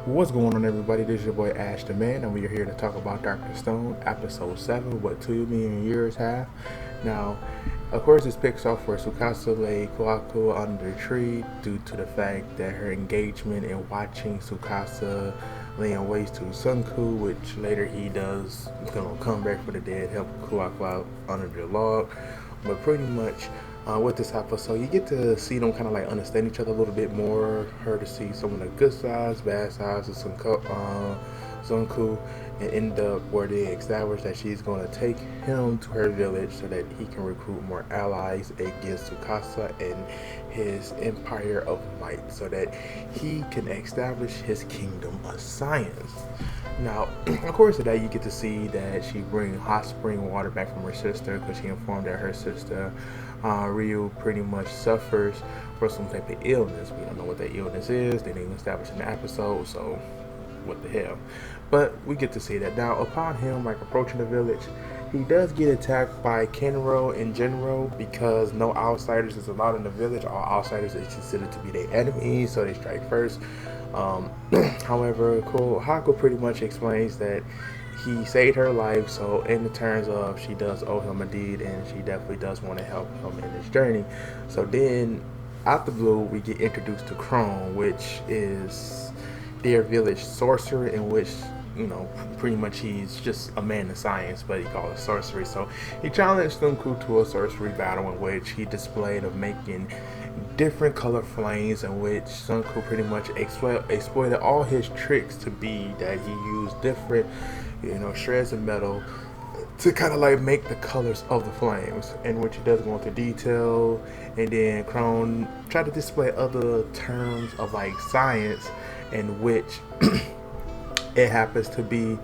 What's going on, everybody? This is your boy AshTheMan, and we are here to talk about Dr. Stone, episode 7, What 2 Million Years Have. Now, of course, this picks off where Tsukasa lay Kuaku under the tree due to the fact that her engagement in watching Tsukasa laying waste to Sunku, which later he does, come back from the dead, help Kuaku out under the log. But pretty much with this episode, you get to see them kind of like understand each other a little bit more. Her to see some of the good sides, bad sides of Sunku, and end up where they establish that she's going to take him to her village so that he can recruit more allies against Tsukasa and his empire of might, so that he can establish his kingdom of science. Now, of course, today you get to see that she bring hot spring water back from her sister because she informed that her sister Ryu pretty much suffers from some type of illness. We don't know what that illness is. They didn't establish in the episode, so what the hell. But we get to see that. Now, upon him approaching the village, he does get attacked by Kenro in general because no outsiders is allowed in the village. All outsiders is considered to be their enemies, so they strike first. However, Haku pretty much explains that he saved her life, so in the terms of she does owe him a deed, and she definitely does want to help him in his journey. So then, out the blue, we get introduced to Crone, which is their village sorcerer, in which, pretty much he's just a man of science, but he calls it sorcery. So he challenged Sunku to a sorcery battle in which he displayed of making different color flames, in which Sunku pretty much exploited all his tricks to be that he used different, shreds of metal to kind of like make the colors of the flames, in which he does go into detail. And then Crone tried to display other terms of like science, in which it happens to be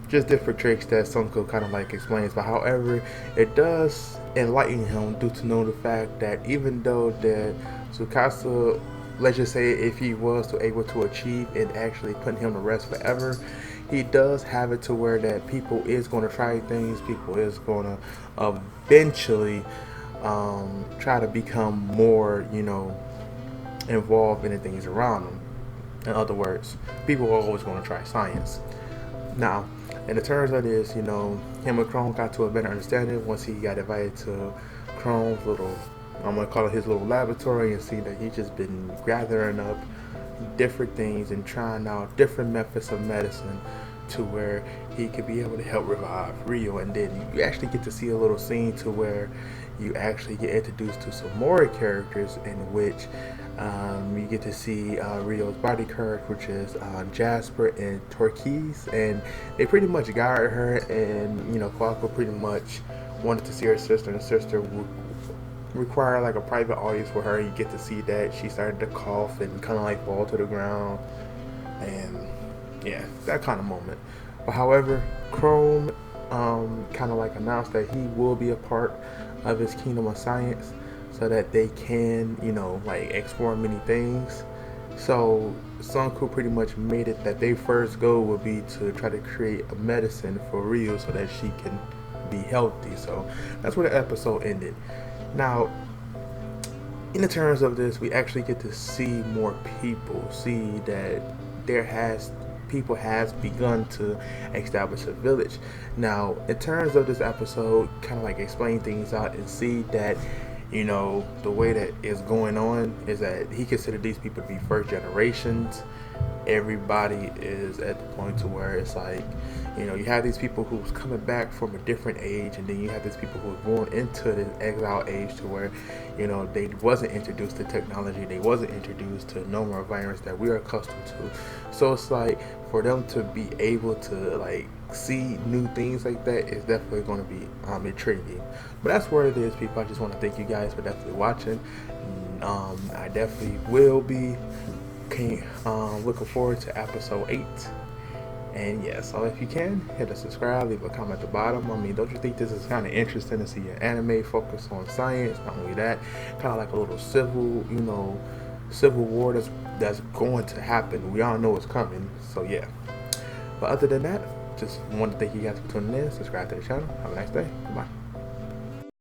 just different tricks that Sunko kind of like explains. But however, it does enlighten him due to know the fact that even though that Tsukasa, let's just say if he was able to achieve and actually put him to rest forever, he does have it to where that people is going to try things, people is going to eventually try to become more, involved in the things around them. In other words, people are always going to try science. Now, in the terms of this, him and Crone got to a better understanding once he got invited to Crone's little, I'm going to call it his little laboratory, and see that he's just been gathering up different things and trying out different methods of medicine to where he could be able to help revive Rio. And then you actually get to see a little scene to where you actually get introduced to some more characters, in which you get to see Rio's bodyguard, which is Jasper and Turquoise, and they pretty much guide her. And Kwako pretty much wanted to see her sister, and the sister would require like a private audience for her. You get to see that she started to cough and kind of like fall to the ground, and yeah, that kind of moment. But however, Chrome kind of like announced that he will be a part of his kingdom of science, so that they can, explore many things. So Sunku pretty much made it that their first goal would be to try to create a medicine for Ryu so that she can be healthy. So that's where the episode ended. Now, in the terms of this, we actually get to see more people, see that people has begun to establish a village. Now, in terms of this episode, kind of like explain things out and see that the way that is going on is that he considered these people to be first generations. Everybody is at the point to where it's like, you have these people who's coming back from a different age, and then you have these people who are born into the exile age to where, they wasn't introduced to technology, they wasn't introduced to normal environments that we're accustomed to. So it's like, for them to be able to like see new things like that is definitely going to be intriguing. But that's where it is, people. I just want to thank you guys for definitely watching. I definitely will be looking forward to episode 8. And yeah, so if you can, hit a subscribe, leave a comment at the bottom. I mean, don't you think this is kind of interesting to see an anime focus on science? Not only that, kind of like a little civil war that's going to happen. We all know it's coming. So yeah. But other than that, just want to thank you guys for tuning in. Subscribe to the channel. Have a nice day. Bye.